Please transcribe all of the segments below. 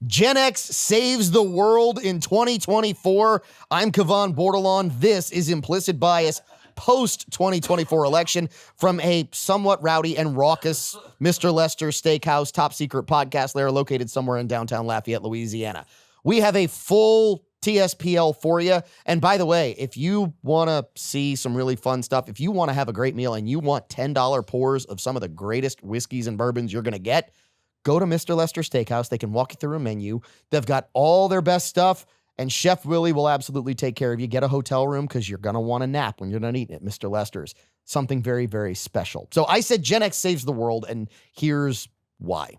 Gen X saves the world in 2024. I'm Kavan Bordelon. This is Implicit Bias post-2024 election from a somewhat rowdy and raucous Mr. Lester Steakhouse top secret podcast lair located somewhere in downtown Lafayette, Louisiana. We have a full TSPL for you. And by the way, if you want to see some really fun stuff, if you want to have a great meal and you want $10 pours of some of the greatest whiskeys and bourbons you're going to get, go to Mr. Lester Steakhouse. They can walk you through a menu. They've got all their best stuff, and Chef Willie will absolutely take care of you. Get a hotel room because you're going to want a nap when you're done eating at Mr. Lester's. Something very, very special. So I said Gen X saves the world, and here's why.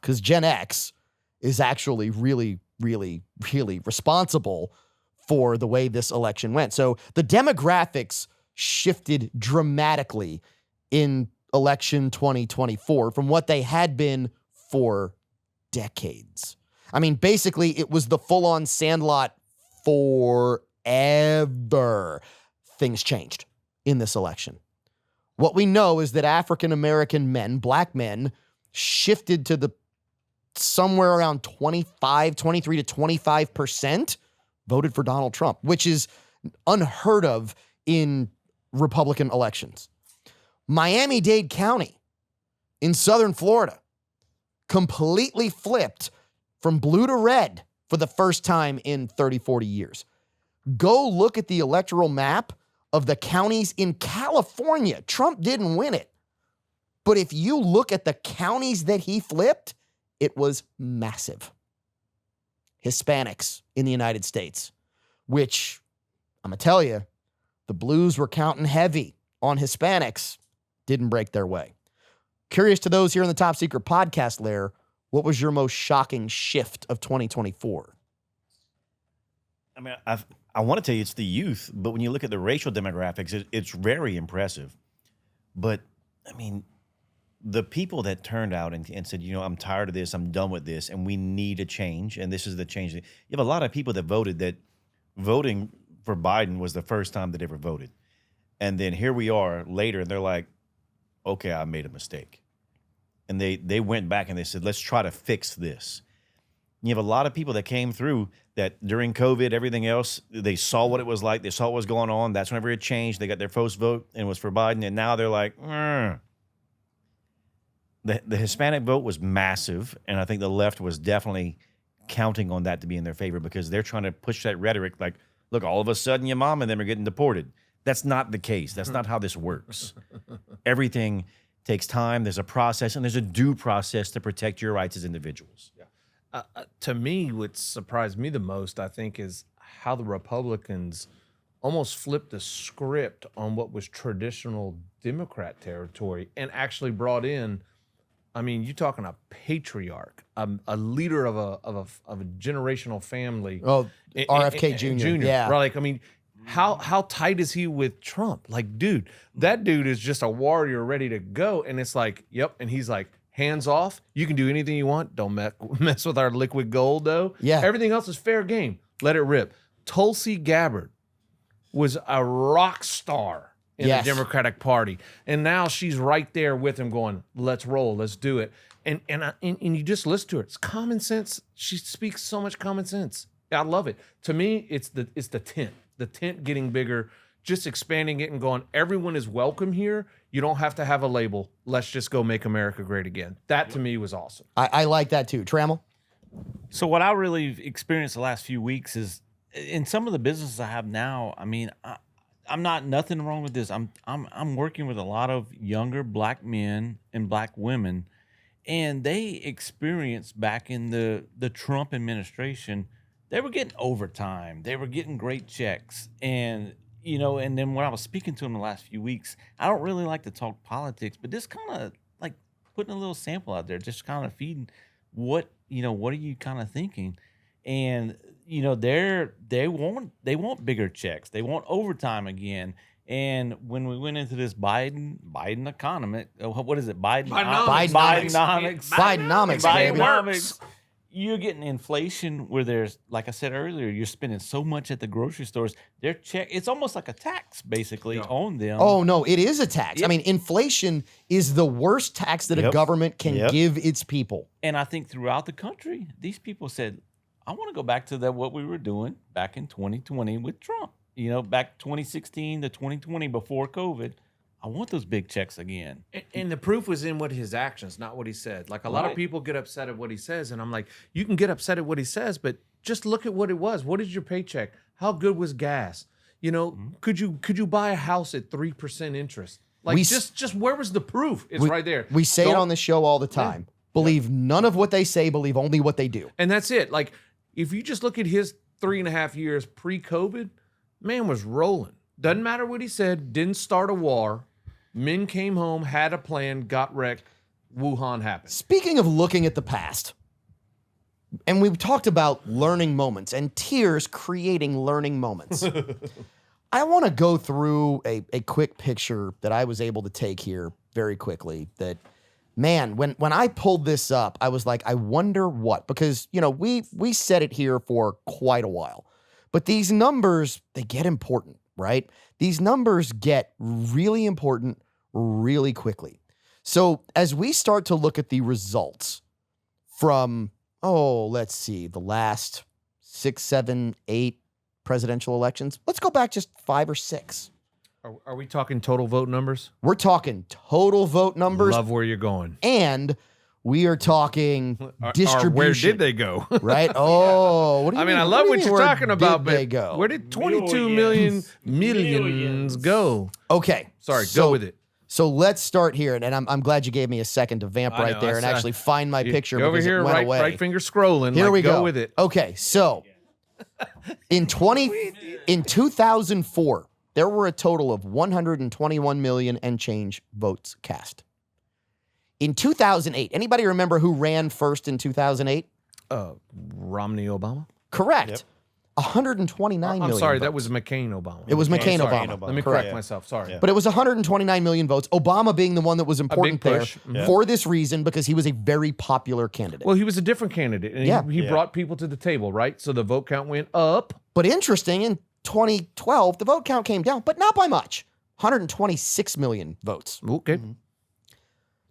Because Gen X is actually really, really, really responsible for the way this election went. So the demographics shifted dramatically in election 2024 from what they had been for decades. I mean, basically, it was the full-on Sandlot forever. Things changed in this election. What we know is that African-American men, black men, shifted to the somewhere around 23 to 25% voted for Donald Trump, which is unheard of in Republican elections. Miami-Dade County in southern Florida completely flipped from blue to red for the first time in 30, 40 years. Go look at the electoral map of the counties in California. Trump didn't win it. But if you look at the counties that he flipped, it was massive. Hispanics in the United States, which I'm going to tell you, the Blues were counting heavy on Hispanics, didn't break their way. Curious to those here in the Top Secret podcast lair, what was your most shocking shift of 2024? I mean, I want to tell you it's the youth, but when you look at the racial demographics, it's very impressive. But, I mean, the people that turned out and said, I'm tired of this, I'm done with this, and we need a change, and this is the change. You have a lot of people that voted that voting for Biden was the first time that ever voted. And then here we are later, and they're like, okay, I made a mistake. And they went back and they said, let's try to fix this. You have a lot of people that came through that during COVID, everything else, they saw what it was like. They saw what was going on. That's whenever it changed. They got their first vote and it was for Biden. And now they're like, The Hispanic vote was massive. And I think the left was definitely counting on that to be in their favor because they're trying to push that rhetoric like, look, all of a sudden your mom and them are getting deported. That's not the case. That's not how this works. Everything takes time. There's a process, and there's a due process to protect your rights as individuals. Yeah. To me, what surprised me the most, I think, is how the Republicans almost flipped the script on what was traditional Democrat territory and actually brought in, I mean, you're talking a patriarch, a leader of a generational family. Oh, RFK Jr. Yeah. Right. Like, I mean, how tight is he with Trump? Like, dude, that dude is just a warrior ready to go. And it's like, yep. And he's like, hands off. You can do anything you want. Don't mess with our liquid gold, though. Yeah. Everything else is fair game. Let it rip. Tulsi Gabbard was a rock star in the Democratic Party. And now she's right there with him going, let's roll, let's do it. And you just listen to her. It's common sense. She speaks so much common sense. I love it. To me, it's the tent. The tent getting bigger, just expanding it and going, everyone is welcome here. You don't have to have a label. Let's just go make America great again. That to me was awesome. I like that too. Trammell? So what I really experienced the last few weeks is in some of the businesses I have now, I mean, I'm not nothing wrong with this. I'm working with a lot of younger black men and black women, and they experienced back in the Trump administration, they were getting overtime. They were getting great checks. And, and then when I was speaking to them the last few weeks, I don't really like to talk politics, but this kind of like putting a little sample out there, just kind of feeding what are you kind of thinking? And, they want bigger checks. They want overtime again. And when we went into this Biden economy, what is it? Bidenomics, baby. Bidenomics. you're getting inflation where there's, like I said earlier, you're spending so much at the grocery stores. It's almost like a tax basically on them. Oh no, it is a tax. Yep. I mean, inflation is the worst tax that a Yep. government can Yep. give its people. And I think throughout the country, these people said, I want to go back to what we were doing back in 2020 with Trump. You know, back 2016 to 2020 before COVID. I want those big checks again. And the proof was in what his actions, not what he said. Like a lot of Right. people get upset at what he says, and I'm like, you can get upset at what he says, but just look at what it was. What is your paycheck? How good was gas? You know, could you buy a house at 3% interest? Like just where was the proof? It's right there. We say it Don't- on the show all the time. Believe none of what they say, believe only what they do. And that's it. Like, if you just look at his 3.5 years pre-COVID, man was rolling. Doesn't matter what he said, didn't start a war. Men came home, had a plan, got wrecked. Wuhan happened. Speaking of looking at the past, and we've talked about learning moments and tears creating learning moments. I want to go through a quick picture that I was able to take here very quickly that, man, when I pulled this up, I was like, I wonder what, because, you know, we said it here for quite a while, but these numbers, they get important, right? These numbers get really important really quickly. So as we start to look at the results from, let's see, the last 6, 7, 8 presidential elections, let's go back just 5 or 6. Are we talking total vote numbers? We're talking total vote numbers, Love where you're going. and we are talking distribution. Where did they go? Right? Oh, what do you I mean, mean? I love what do you you're mean, talking where about, did they but go? where did 22 millions go? Okay. Sorry, so- go with it. So let's start here, and I'm glad you gave me a second to vamp I right know, there I and saw- actually find my picture Go over because here, it went away. right finger scrolling. Here like, we go. with it. Okay, so in 2004, there were a total of 121 million and change votes cast. In 2008, anybody remember who ran first in 2008? Romney Obama? Correct. Yep. 129 million. I'm sorry, that votes. was McCain Obama. It was McCain sorry, Obama. Obama. Let me Correct. correct myself. Sorry. Yeah. But it was 129 million votes. Obama being the one that was important there push. Yeah. for this reason because he was a very popular candidate. Well, he was a different candidate, and Yeah. he Yeah. brought people to the table, right? So the vote count went up. But interesting, in 2012, the vote count came down, but not by much. 126 million votes. Okay.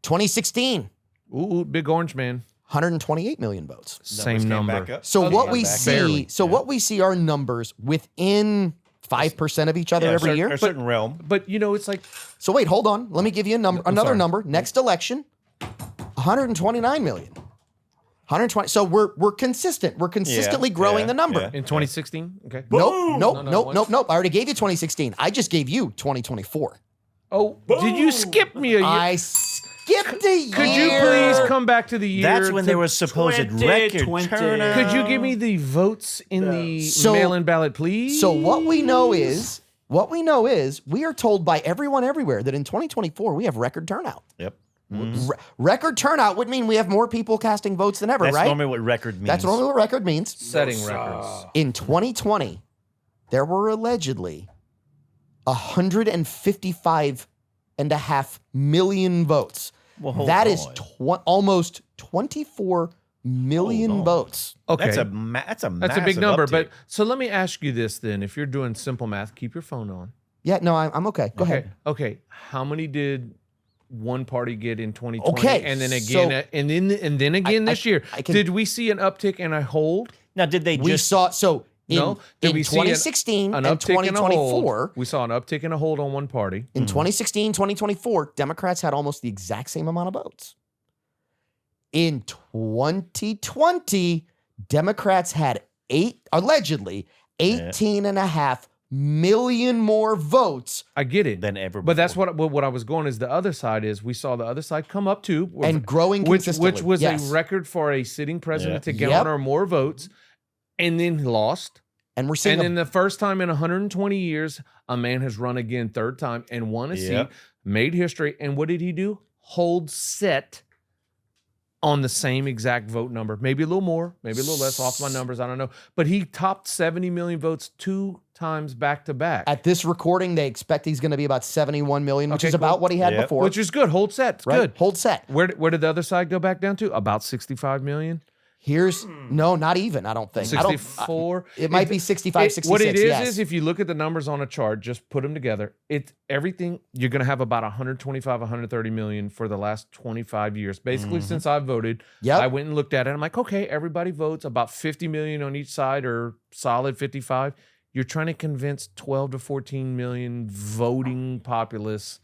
2016, Ooh, big orange man. 128 million votes. Same Numbers came number. back up. So Oh, what yeah, we back see, barely. what we see are numbers within 5% of each other Yeah, every year. a certain realm. But you know, it's like So wait, hold on. Let me give you a number, another sorry. number. Next election, 129 million. 120. So we're consistent. We're consistently growing yeah, the number. yeah. in 2016. Okay. Nope. No, I already gave you 2016. I just gave you 2024. Oh, did you skip me a year? I skipped a year. Could you please come back to the year? That's when to- there was supposed 2020. record turnout. Could you give me the votes in the So- mail-in ballot, please? So what we know is we are told by everyone everywhere that in 2024 we have record turnout. Yep. Record turnout would mean we have more people casting votes than ever, That's right? normally what record means. That's normally what record means. setting records. In 2020, there were allegedly 155.5 million votes. Well, hold That is on. almost 24 million Hold on. votes. Okay. That's a That's a big number. Uptick. But so let me ask you this then. If you're doing simple math, keep your phone on. Yeah, no, I'm okay. Go ahead. Okay. How many did one party get in 2020? Okay, And then so- again, and then again this year. I can- Did we see an uptick and a hold? now, did they We just saw so in, No. Did in we see 2016 an and uptick and a hold? 2024. We saw an uptick and a hold on one party. In 2016, 2024, Democrats had almost the exact same amount of votes. In 2020, Democrats had allegedly 18.5 million more votes I get it. than ever? But that's before? what I was going is the other side is we saw the other side come up too. and growing which consistently. was Yes. a record for a sitting president Yeah. to Yep. garner more votes and then lost. And we're seeing And then the first time in 120 years, a man has run again third time and won a Yep. seat, made history. And what did he do? Hold set on the same exact vote number. Maybe a little more, maybe a little less off my numbers. I don't know. But he topped 70 million votes 2 times back to back. at this recording, they expect he's going to be about 71 million, which Okay, is about cool. what he had Yep. before. Which is good. Hold set. It's right? good. Hold set. Where did the other side go back down to? About 65 million. Here's no, not even. I don't think. I don't. 64. It might be 65, 66. What it is yes. is if you look at the numbers on a chart, just put them together. It's everything. You're going to have about 125, 130 million for the last 25 years. Basically, since I voted, Yep. I went and looked at it. I'm like, okay, everybody votes about 50 million on each side, or solid 55. You're trying to convince 12 to 14 million voting populace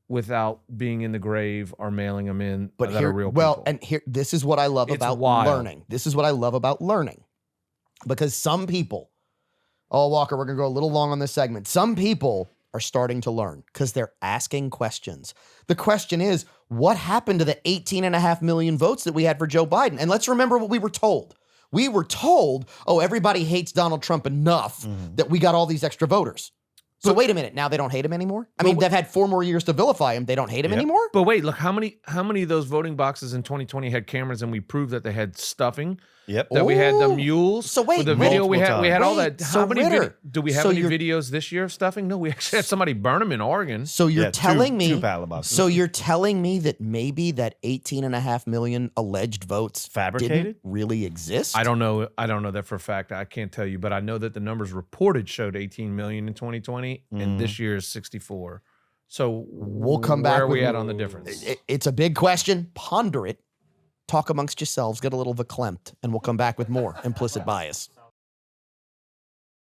without being in the grave or mailing them in. But that here, are real well, people. and here, this is what I love It's about wild. learning. This is what I love about learning, because some people, oh Walker, we're gonna go a little long on this segment. Some people are starting to learn because they're asking questions. The question is, what happened to the 18.5 million votes that we had for Joe Biden? And let's remember what we were told. We were told, oh, everybody hates Donald Trump enough that we got all these extra voters. So wait a minute, now they don't hate him anymore? I mean, they've had 4 more years to vilify him. They don't hate him anymore? But wait, look, how many of those voting boxes in 2020 had cameras, and we proved that they had stuffing? Yep. That we had the Oh, mules. so wait, with the video we multiple had all times. that. Wait, so How many Ritter, do we have so any you're- videos this year of stuffing? No, we actually had somebody burn them in Oregon. So you're Yeah, telling me, two ballot boxes. so you're telling me that maybe that 18.5 million alleged votes Fabricated? didn't really exist? I don't know that for a fact. I can't tell you, but I know that the numbers reported showed 18 million in 2020, and this year is 64. So We'll come back Where are we with- at on the difference? It's a big question. Ponder it. Talk amongst yourselves. Get a little verklempt, and we'll come back with more implicit bias.